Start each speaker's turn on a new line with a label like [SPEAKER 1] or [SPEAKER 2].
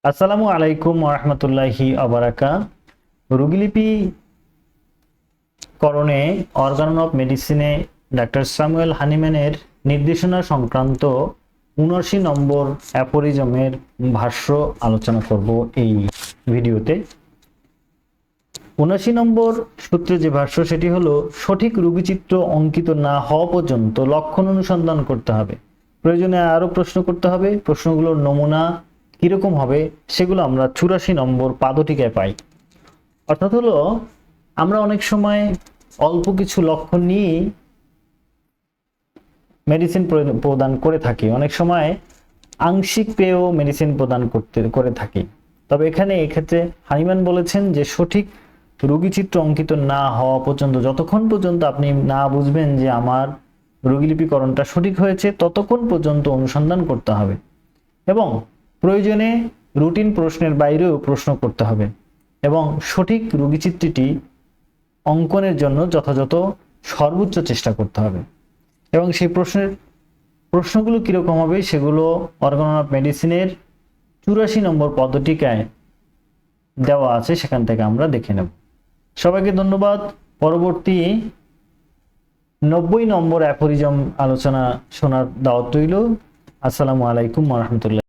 [SPEAKER 1] আসসালামু আলাইকুম ওরহমতুল্লাহি আবারাকা। রোগীলিপি করণে অর্গান অফ মেডিসিনে ডাক্তার স্যামুয়েল হানিম্যানের নির্দেশনা সংক্রান্ত ৭৯ নম্বর অ্যাফোরিজমের ভাষ্য আলোচনা করব এই ভিডিওতে। ৭৯ নম্বর সূত্রে যে ভাষ্য সেটি হলো, সঠিক রোগীচিত্র অঙ্কিত না হওয়া পর্যন্ত লক্ষণ অনুসন্ধান করতে হবে। প্রয়োজনে আরও প্রশ্ন করতে হবে। প্রশ্নগুলোর নমুনা কিরকম হবে সেগুলো আমরা ৮৪ নম্বর পাদটিকায় পাই। অর্থাৎ হলো, আমরা অনেক সময় অল্প কিছু লক্ষণ নিয়ে মেডিসিন প্রদান করে থাকি, অনেক সময় আংশিক পেয়েও মেডিসিন প্রদান করে থাকি। তবে এক্ষেত্রে হানিম্যান বলেছেন যে সঠিক রোগীচিত্র অঙ্কিত না হওয়া পর্যন্ত, যতক্ষণ পর্যন্ত আপনি না বুঝবেন যে আমার রোগীলিপিকরণটা সঠিক হয়েছে, ততক্ষণ পর্যন্ত অনুসন্ধান করতে হবে এবং প্রয়োজনে রুটিন প্রশ্নের বাইরেও প্রশ্ন করতে হবে এবং সঠিক রোগীচিত্রটি অঙ্কনের জন্য যথাযথ সর্বোচ্চ চেষ্টা করতে হবে। এবং সেই প্রশ্নগুলো কীরকম হবে সেগুলো অর্গান অফ মেডিসিনের ৮৪ নম্বর পদ্ধতিকায় দেওয়া আছে, সেখান থেকে আমরা দেখে নেব। সবাইকে ধন্যবাদ। পরবর্তী ৯০ নম্বর অ্যাফোরিজম আলোচনা শোনার দাওয়াত রইল। আসসালামু আলাইকুম ওয়া রাহমাতুল্লাহ।